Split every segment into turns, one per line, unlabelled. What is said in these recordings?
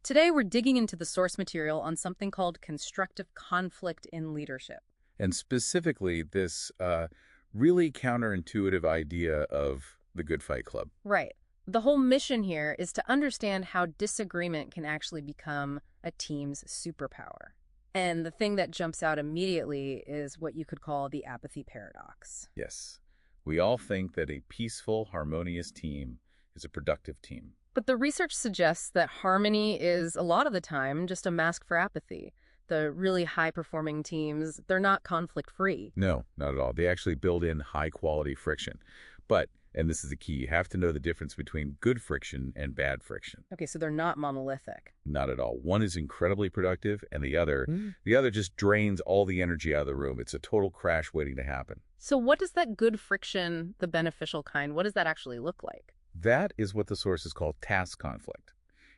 Today, we're digging into the source material on something called constructive conflict in leadership.
And specifically, this really counterintuitive idea of the good fight club.
Right. The whole mission here is to understand how disagreement can actually become a team's superpower. And the thing that jumps out immediately is what you could call the apathy paradox.
Yes, we all think that a peaceful, harmonious team is a productive team.
But the research suggests that harmony is, a lot of the time, just a mask for apathy. The really high-performing teams, they're not conflict-free.
No, not at all. They actually build in high-quality friction. But, and this is the key, you have to know the difference between good friction and bad friction.
Okay, so they're not monolithic.
Not at all. One is incredibly productive, and the other just drains all the energy out of the room. It's a total crash waiting to happen.
So what does that good friction, the beneficial kind, what does that actually look like?
That is what the sources call task conflict.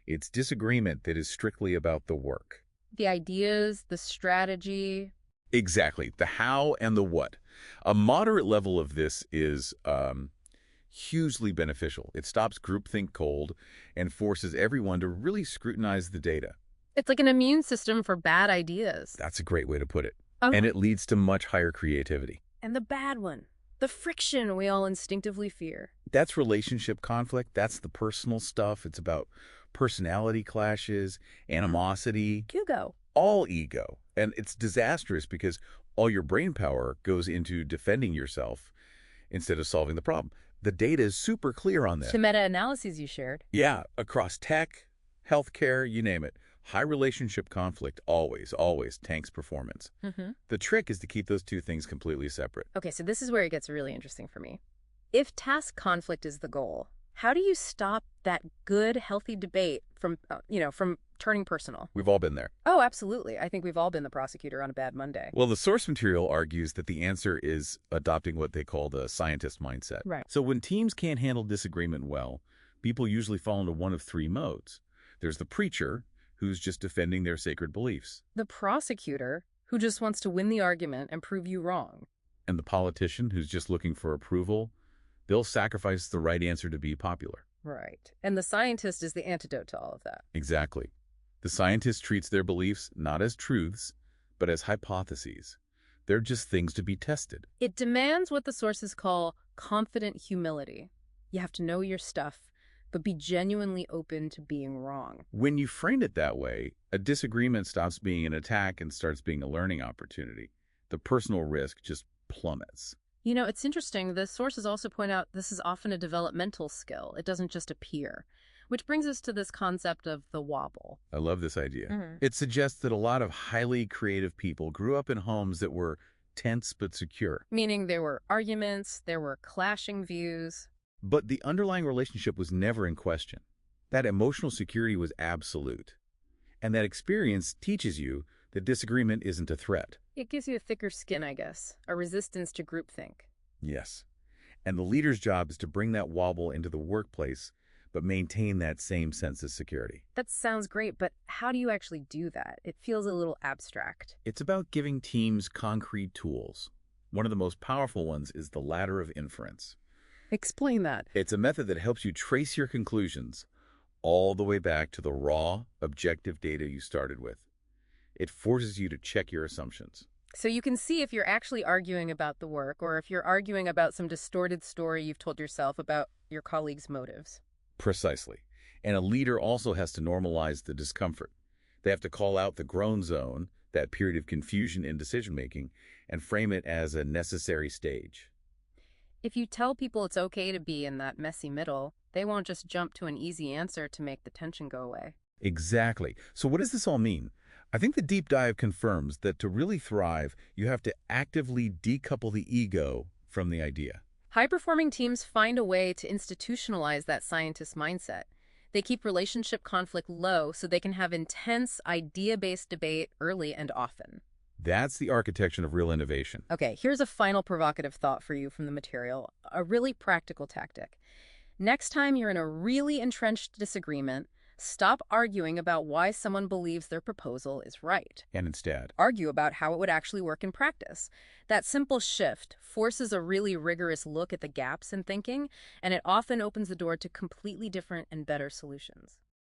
It's disagreement that is strictly about the work.
The ideas, the strategy.
Exactly. The how and the what. A moderate level of this is hugely beneficial. It stops groupthink cold and forces everyone to really scrutinize the data.
It's like an immune system for bad ideas.
That's a great way to put it.
Oh.
And it leads to much higher creativity.
And the bad one, the friction we all instinctively fear.
That's relationship conflict. That's the personal stuff. It's about personality clashes, animosity.
Hugo.
All ego. And it's disastrous because all your brain power goes into defending yourself instead of solving the problem. The data is super clear on that.
The meta-analyses you shared.
Yeah, across tech, healthcare, you name it. High relationship conflict always tanks performance. The trick is to keep those two things completely separate.
Okay, so this is where it gets really interesting for me. If task conflict is the goal, how do you stop that good, healthy debate from turning personal?
We've all been there.
Oh, absolutely. I think we've all been the prosecutor on a bad Monday.
Well, the source material argues that the answer is adopting what they call the scientist mindset.
Right.
So when teams can't handle disagreement well, people usually fall into one of three modes. There's the preacher, who's just defending their sacred beliefs.
The prosecutor, who just wants to win the argument and prove you wrong.
And the politician, who's just looking for approval. They'll sacrifice the right answer to be popular.
Right. And the scientist is the antidote to all of that.
Exactly. The scientist treats their beliefs not as truths, but as hypotheses. They're just things to be tested.
It demands what the sources call confident humility. You have to know your stuff, but be genuinely open to being wrong.
When you frame it that way, a disagreement stops being an attack and starts being a learning opportunity. The personal risk just plummets.
You know, it's interesting. The sources also point out this is often a developmental skill. It doesn't just appear. Which brings us to this concept of the wobble.
I love this idea. It suggests that a lot of highly creative people grew up in homes that were tense but secure.
Meaning there were arguments, there were clashing views.
But the underlying relationship was never in question. That emotional security was absolute. And that experience teaches you that disagreement isn't a threat.
It gives you a thicker skin, I guess, a resistance to groupthink.
Yes. And the leader's job is to bring that wobble into the workplace, but maintain that same sense of security.
That sounds great, but how do you actually do that? It feels a little abstract.
It's about giving teams concrete tools. One of the most powerful ones is the ladder of inference.
Explain that.
It's a method that helps you trace your conclusions all the way back to the raw, objective data you started with. It forces you to check your assumptions.
So you can see if you're actually arguing about the work or if you're arguing about some distorted story you've told yourself about your colleagues' motives.
Precisely. And a leader also has to normalize the discomfort. They have to call out the groan zone, that period of confusion in decision-making, and frame it as a necessary stage.
If you tell people it's okay to be in that messy middle, they won't just jump to an easy answer to make the tension go away.
Exactly. So what does this all mean? I think the deep dive confirms that to really thrive, you have to actively decouple the ego from the idea.
High-performing teams find a way to institutionalize that scientist mindset. They keep relationship conflict low so they can have intense, idea-based debate early and often.
That's the architecture of real innovation.
Okay, here's a final provocative thought for you from the material, a really practical tactic. Next time you're in a really entrenched disagreement, stop arguing about why someone believes their proposal is right.
And instead,
argue about how it would actually work in practice. That simple shift forces a really rigorous look at the gaps in thinking, and it often opens the door to completely different and better solutions.